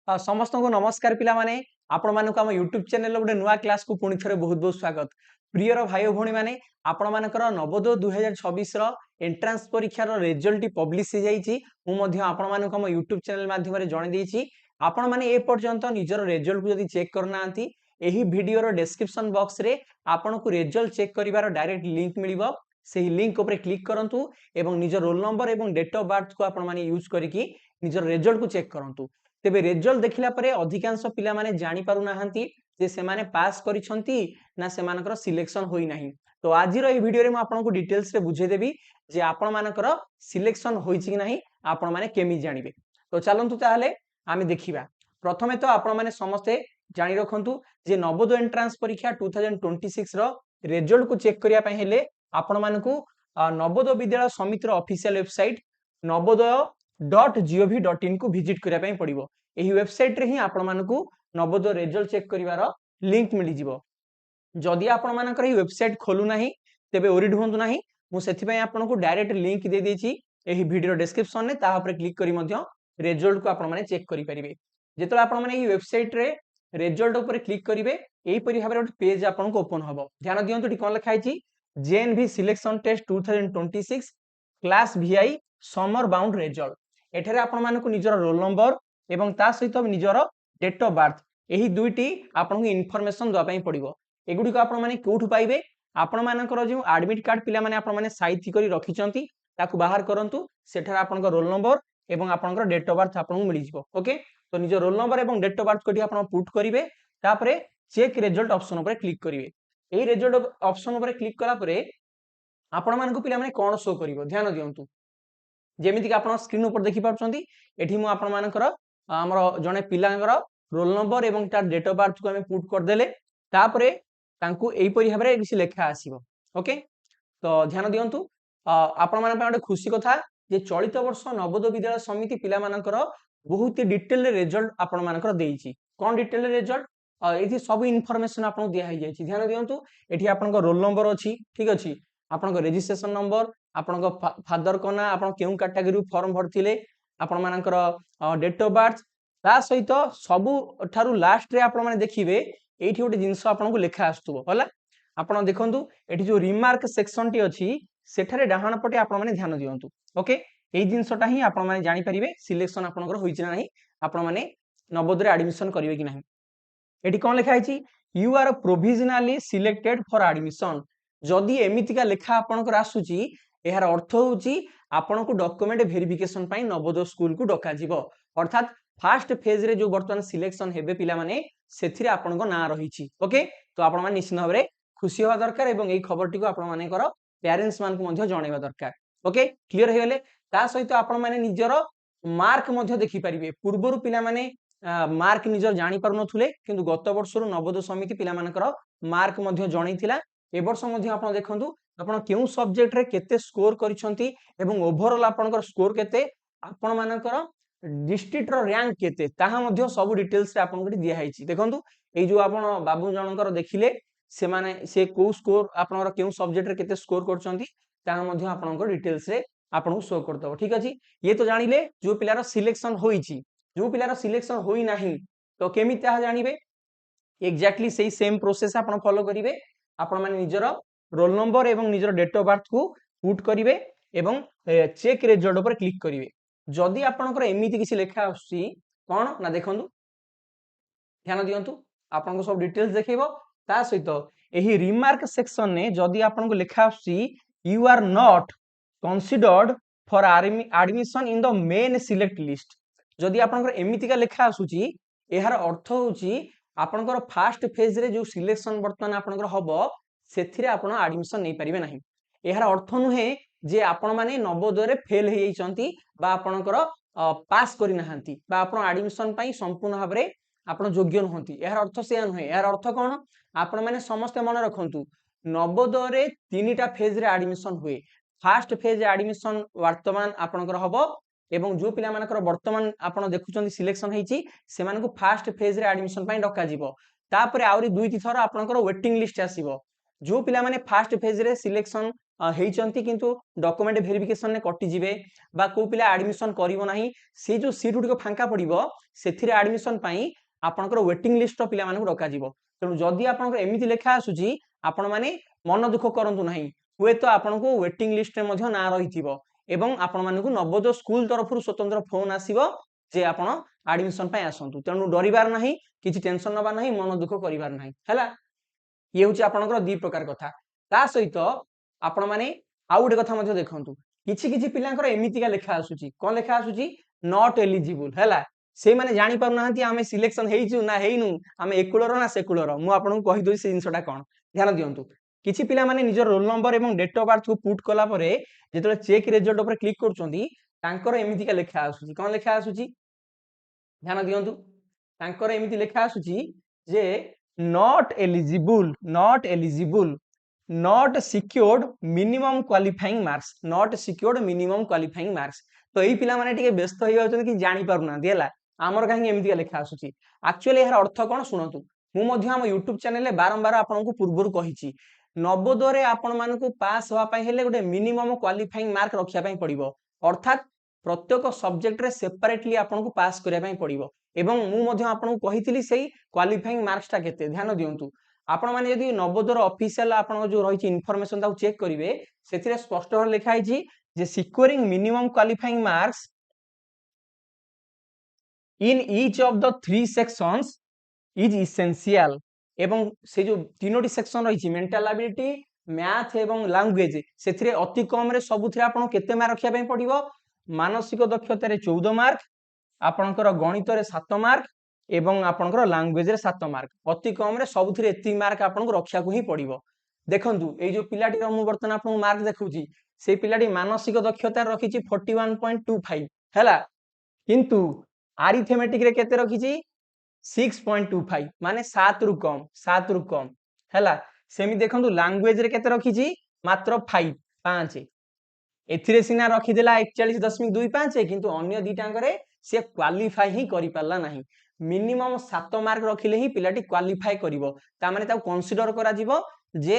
समस्त को नमस्कार पिला माने आपण मानक हम YouTube चैनल गोटे नुआ क्लास को पुणी थरे बहुत बहुत स्वागत। प्रियर भाई भौणी माने आपण मानकर नवोदय 2026 रो एंट्रेंस परीक्षा रो रिजल्ट पब्लिश हो जाईची। मु मध्ये आपण मानक हम YouTube चैनल माध्यम रे जण देईची। आपण माने ए पर्यंत निजर रिजल्ट को जदी चेक करनांती एही वीडियो रो डिस्क्रिप्शन बॉक्स रे आपण को रिजल्ट चेक करिवार डायरेक्ट लिंक मिलिबो। सेही लिंक ऊपर क्लिक करंतु एवं निजर रोल नंबर एवं डेट ऑफ बर्थ को आपण माने यूज करिकि निजर रिजल्ट को चेक करंतु। तेबे रिजल्ट देखिला परे अधिकांश पिला माने जानि पारु नाहंती जे से माने पास करिसंती ना से मानकर सिलेक्शन होई नाही। तो आजि रो ए वीडियो रे म आपन को डिटेल्स रे बुझे देबी जे आपण मानकर सिलेक्शन होईछि कि नाही आपण माने केमि जानिबे। तो चलंतु ताहाले आमे देखिबा। प्रथमे तो आपण माने समस्ते जानि रखंतु जे नवोदय एंट्रेंस परीक्षा 2026 रो रिजल्ट को चेक करिया पय हेले आपण मानकु नवोदय विद्यालय समिति रो ऑफिशियल वेबसाइट navodaya.gov.in को विजिट करिया पय पड़िबो। एही वेबसाइट रे ही आपण मानकु नवोदय रिजल्ट चेक करिवार लिंक मिलि जिवो। जदि आपण मानकर ही वेबसाइट खोलु नाही तेबे ओरिड होंतु नाही। मु सेथि पय आपण को डायरेक्ट लिंक दे देछि एही वीडियो डिस्क्रिप्शन ने ता ऊपर क्लिक करी मध्य रिजल्ट को आपण माने चेक करि परिबे। जेतले आपण माने ई वेबसाइट रे रिजल्ट ऊपर क्लिक करिवे एही परि भाबरे एक पेज आपण को ओपन हबो। ध्यान दियंतु टी कोन लिखा आइछि JNV selection test 2026 class VI summer bound result. एठरे आपण मानकु निजर रोल नंबर एवं ता सहित निजर डेट ऑफ बर्थ एही दुईटी आपण को इन्फॉर्मेशन दवा पई पड़िबो। एगुडी को आपण माने कोठु पाइबे आपण मानकर जो एडमिट कार्ड पिला माने आपण माने साइज करी रखिचंती ताकु बाहर करंतु सेठरे आपण को रोल नंबर एवं आपण को डेट ऑफ बर्थ आपण को मिलि जिवो। ओके तो निजर रोल नंबर एवं डेट ऑफ बर्थ कोठी आपण पुट करिवे तापरे चेक रिजल्ट ऑप्शन ऊपर क्लिक करिवे। एही रिजल्ट ऑप्शन ऊपर क्लिक कला परे आपण मानकु पिला माने कोन शो करिवो ध्यान दियंतु। जेमिति कि आपण स्क्रीन ऊपर देखि पाउछंती एठी मु आपण मानकर हमर जने पिलांगर रोल नंबर एवं तार डेट ऑफ बर्थ को हम पुट कर देले तापरे तांकु एई परि भाबरे किछि लेखा आसीबो। ओके तो ध्यान दियंतु आपण मान पे खुशी कथा जे चलित वर्ष नवोदय विद्यालय समिति पिला मानकर बहुत डिटेल रिजल्ट आपण मानकर देइछि। कोन डिटेल रिजल्ट एठी सब इन्फॉर्मेशन आपण दिया हो जाइछि। ध्यान दियंतु एठी आपण को रोल नंबर अछि ठीक अछि आपण को रजिस्ट्रेशन नंबर आपण को फादर को ना आपण केउ कैटेगरी फॉर्म भरथिले आपण मानकर डेट ऑफ बर्थ ता सहित सबु ठारू लास्ट रे आपण माने देखिबे एठी गोटे जिंस आपण को लेखा आस्तुबो होला। आपण देखंतु एठी जो रिमार्क सेक्शन टी अछि सेठारे डाहाण पटे आपण माने ध्यान दियंतु। ओके एई जिंसटा ही आपण माने जानि परिबे सिलेक्शन आपनकर होइछि ना नाही आपण माने नवोदय रे एडमिशन करिवे कि नाही। एठी कोन लेखा आइछि you are provisionally selected for admission. जदि एमितिका लेखा आपनकर आसुची एहार अर्थ होउची आपन को डॉक्यूमेंट वेरिफिकेशन पई नवोदय स्कूल को डका जिवो। अर्थात फर्स्ट फेज रे जो वर्तमान सिलेक्शन हेबे पिला माने सेथिरे आपन को ना रहिछि। ओके तो आपण माने निश्चित भाबरे खुशी होवा दरकार एवं एई खबरटी को आपण माने कर पेरेंट्स मान को मध्य जणैबा दरकार। ओके क्लियर हे गेले ता सहित आपण माने निजर मार्क मध्य देखि परिबे। पूर्वरु पिला माने मार्क निजर जानि पारु नथुले किंतु गत वर्षरु नवोदय समिति पिला मानकर मार्क मध्य जणैतिला। ए वर्ष मध्य आपण देखंतु आपण केउ सब्जेक्ट रे केते स्कोर करिसंती एवं ओवरऑल आपनकर स्कोर केते आपण मानकर डिस्ट्रिक्ट रो रैंक केते ताहा मध्य सब डिटेल्स रे आपन को दिया हैछि। देखंतु ए जो आपण बाबू जनकर देखिले से माने से को स्कोर आपनकर केउ सब्जेक्ट रे केते स्कोर करचंती ताहा मध्य आपनकर डिटेल्स रे आपन को शो कर दबो। ठीक अछि ये तो जानिले जो पिलार सिलेक्शन होईछि। जो पिलार सिलेक्शन होई नाही तो केमि ताहा जानिबे एग्जैक्टली सेही सेम प्रोसेस आपन फॉलो करिवे। आपण माने निजर रोल नंबर एवं निजर डेट ऑफ बर्थ को पुट करिवे एवं चेक रिजल्ट ऊपर क्लिक करिवे। जदि आपनकर एमिति किछि लेखा आछि कोन ना देखंतु ध्यान दियंतु आपन को सब डिटेल्स देखैबो ता सहित एही रिमार्क सेक्शन ने जदि आपन को लेखा आछि you are not considered for admission in the main select list. जदि आपनकर एमितिका लेखा आसुची एहार अर्थ होउची आपनकर फर्स्ट फेज रे जो सिलेक्शन वर्तमान आपनकर हबो सेथिरे आपण एडमिशन नै परिबे नाही। एहार अर्थ नुहे जे आपण माने नवोदय रे फेल हे जाइचंती बा आपनकर पास करि नाहंती बा आपण एडमिशन पई संपूर्ण भाबरे आपण योग्य नहंती। एहार अर्थ से नुहे। एहार अर्थ कोन आपण माने समस्त मन रखंतु नवोदय रे तीनटा फेज रे एडमिशन हुए। फर्स्ट फेज एडमिशन वर्तमान आपनकर हबो एवं जो पिला मानकर वर्तमान आपण देखुचंती सिलेक्शन हेची से मानको फर्स्ट फेज रे एडमिशन पई डका जिवो। तापरे आउरी दुईटी थरा आपनकर वेटिंग लिस्ट आसीबो। जो पिला माने फर्स्ट फेज रे सिलेक्शन ହେଇଛନ୍ତି କିନ୍ତୁ ଡକୁମେଣ୍ଟ ଭେରିଫିକେସନ ରେ କଟି ଯିବେ ବା କୋଉ ପିଲା ଆଡମିସନ କରିବ ନାହିଁ ସେ ଯୋଉ ସିଟ୍ ଗୁଡିକ ଫାଙ୍କା ପଡିବ ସେଥିରେ ଆଡମିସନ ପାଇଁ ଆପଣଙ୍କର ୱେଟିଂ ଲିଷ୍ଟ ର ପିଲାମାନଙ୍କୁ ଡକାଯିବ। ତେଣୁ ଯଦି ଆପଣଙ୍କର ଏମିତି ଲେଖା ଆସୁଛି ଆପଣ ମାନେ ମନ ଦୁଃଖ କରନ୍ତୁ ନାହିଁ, ହୁଏତ ଆପଣଙ୍କୁ ୱେଟିଂ ଲିଷ୍ଟରେ ମଧ୍ୟ ନାଁ ରହିଥିବ ଏବଂ ଆପଣମାନଙ୍କୁ ନବୋଦୟ ସ୍କୁଲ ତରଫରୁ ସ୍ୱତନ୍ତ୍ର ଫୋନ୍ ଆସିବ ଯେ ଆପଣ ଆଡମିସନ ପାଇଁ ଆସନ୍ତୁ। ତେଣୁ ଡରିବାର ନାହିଁ, କିଛି ଟେନସନ ନେବାର ନାହିଁ, ମନ ଦୁଃଖ କରିବାର ନାହିଁ ହେଲା। ଇଏ ହେଉଛି ଆପଣଙ୍କର ଦି ପ୍ରକାର କଥା। ତା ସହିତ ଆପଣ ମାନେ ଆଉ ଗୋଟେ କଥା ମଧ୍ୟ ଦେଖନ୍ତୁ, କିଛି କିଛି ପିଲାଙ୍କର ଏମିତିକା ଲେଖା ଆସୁଛି, କଣ ଲେଖା ଆସୁଛି ନଟ୍ ଏଲିଜିବୁଲ ହେଲା। ସେଇମାନେ ଜାଣି ପାରୁନାହାନ୍ତି ଆମେ ସିଲେକ୍ସନ ହେଇଛୁ ନା ହେଇନୁ, ଆମେ ଏ କୂଳର ନା ସେ କୂଳର। ମୁଁ ଆପଣଙ୍କୁ କହିଦଉଛି ସେ ଜିନିଷଟା କଣ, ଧ୍ୟାନ ଦିଅନ୍ତୁ। କିଛି ପିଲାମାନେ ନିଜ ରୋଲ ନମ୍ବର ଏବଂ ଡେଟ୍ ଅଫ ବାର୍ଥ କୁ ପୁଟ୍ କଲା ପରେ ଯେତେବେଳେ ଚେକ୍ ରେଜଲ୍ଟ ଉପରେ କ୍ଲିକ୍ କରୁଛନ୍ତି ତାଙ୍କର ଏମିତିକା ଲେଖା ଆସୁଛି, କଣ ଲେଖା ଆସୁଛି ଧ୍ୟାନ ଦିଅନ୍ତୁ। ତାଙ୍କର ଏମିତି ଲେଖା ଆସୁଛି ଯେ not eligible, not eligible, not secured minimum qualifying marks, not secured minimum qualifying marks. तो एई पिला माने टिके व्यस्त हो जाउछन कि जानि पारु ना दिला हमर काहे एमिति लेखा आसुची। एक्चुअली यार अर्थ कोन सुनतु, मु मध्य हम YouTube चैनल ले बारंबार आपन को पूर्वरु कहिछि नवोदय रे आपन मान को पास होआ पई हेले गोटे मिनिमम क्वालिफाइंग मार्क रखिया पई पड़िबो, अर्थात प्रत्येक सब्जेक्ट रे सेपरेटली आपन को पास करिया पई पड़िबो। एवं मु मध्य आपन को कहितली सेही क्वालिफाइंग मार्क्स ता केते ध्यान दियंतु। आपण माने यदि नवोदय ऑफिशियल आपण जो रही इनफॉरमेशन ताऊ चेक करिवे सेथिरे स्पष्ट भाव लिखा है जे securing minimum qualifying marks in each of the 3 sections is essential. एवं से जो तीनोटी सेक्शन रही मेंटल एबिलिटी, मैथ एवं लैंग्वेज सेथिरे अति कम रे सबुथिरे आपण केते मार्क रखिया पई पड़िबो, मानसिक दक्षता रे 14 मार्क, आपणकर गणित रे 7 मार्क एवं आपणकर लैंग्वेज रे 7 मार्क, अति कम रे सबुथिरे एति मार्क आपनको रखिया को ही पड़िबो। देखंतु ए जो पिलाटी रो मु वर्तमान आपनको मार्क देखौची से पिलाटी मानसिक दक्षता रखिची 41.25 हैला, किंतु अरिथमेटिक रे केते रखिची 6.25 माने 7 रु कम, 7 रु कम हैला। सेमी देखंतु लैंग्वेज रे केते रखिची मात्र 5 एथिरे सिना रखी देला 41.25 किंतु अन्य दिटांगरे से क्वालिफाई ही करि पाला नाही। मिनिमम 7 मार्क रखिले ही पिलाटी क्वालिफाई करिवो, ता माने ताऊ कंसीडर करा जिवो जे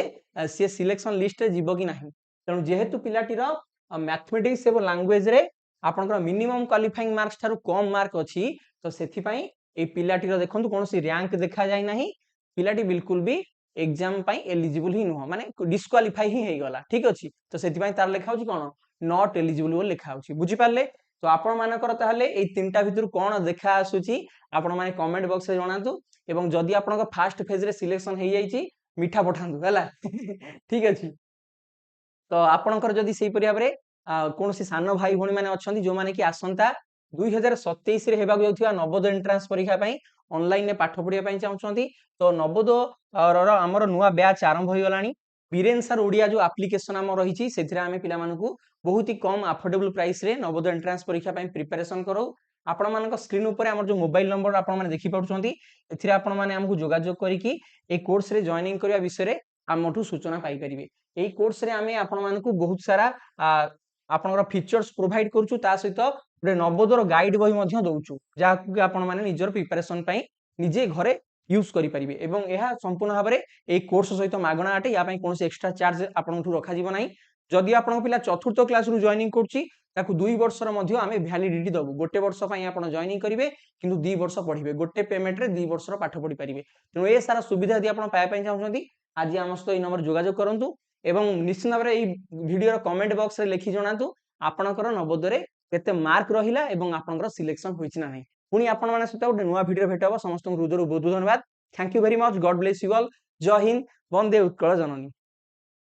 से सिलेक्शन लिस्ट रे जिवो कि नाही। तेणु जेहेतु पिलाटी रो मैथमेटिक्स एवं लैंग्वेज रे आपनकर मिनिमम क्वालिफाइंग मार्क्स थारु कम मार्क अछि, तो सेथि पई ए पिलाटी रो देखंतु कोनोसी रैंक देखा जाय नाही, पिलाटी बिल्कुल भी एग्जाम पई एलिजिबल ही नुह, माने डिस्क्वालिफाई ही हे गला, ठीक अछि। तो सेथि पई तार लेखा होची कोन नॉट एलिजिबल बोल लेखा होची, बुझी पाले। तो आपण मानकर ताहले ए तीनटा भितरु कोन देखा आसुची आपण माने कमेंट बॉक्स रे जणातु एवं जदि आपनका फर्स्ट फेज रे सिलेक्शन हे जाईची मिठा पठांतु हैला ठीक अछि। तो आपनकर जदि सेही परिया बरे कोनोसी सान भाई भणी माने अछंती जो माने कि आसंता 2027 रे हेबाक जाउथिबा नवोदय एंट्रांस परीक्षा पई ऑनलाइन ने पाठ पढिया पई चाहउछंती, तो नवोदय रो हमर नुवा बैच आरंभ होई गलानी। बीरेन सर ओडिया जो एप्लीकेशन हम रही से आम पिला बहुत ही कम अफोर्डेबल प्राइस रे नवोदय एंट्रांस परीक्षा प्रिपरेशन करो। आपण मान स्क्रीन उपर हमर जो मोबाइल नंबर आपण माने देखि पाउछंती एथिरे आपण माने हमकु जोगाजोग करिकि ए कोर्स रे जॉइनिंग करिया विषय रे हमठु सूचना पाई परिबे। एई कोर्स रे आमे आपण मानकु बहुत सारा आपनकर फीचर्स प्रोवाइड करछु, ता सहित गोटे नवोदय गाइड बही मध्य दउछु जाहा आपण माने निजर प्रिपरेशन पई निजे घरे यूज करि परिबे। एवं एहा संपूर्ण भाबरे ए कोर्स सहित मागणा आटे, या पई कोनोसी एक्स्ट्रा चार्ज आपनठु रखा जिवो नाही। जदि आपण पिला चतुर्थ क्लास रु जॉइनिंग करछि ताकू 2 वर्षर मध्य आमे वैलिडिटी दबु, गोटे वर्ष पई आपण जॉइनिंग करिवे किंतु 2 वर्ष पढिबे, गोटे पेमेंट रे 2 वर्षर पाठ पढि परिबे। तेनु ए सारा सुविधा यदि आपण पाए पई चाहउछंती आज हम सहित ए नंबर जोगाजोग करंतु एवं निश्चित भाबरे ए वीडियो रो कमेंट बॉक्स रे लिखि जणातु आपनकर नवोदय रे केते मार्क रहिला एवं आपनकर सिलेक्शन होइछि ना नाही। पुनी आपण माने सहित गोटे नुवा वीडियो भेटबो। समस्त हृदयरु बहुत बहुत धन्यवाद। Thank you very much, God bless you all. जय हिंद, वंदे उत्कल जननी।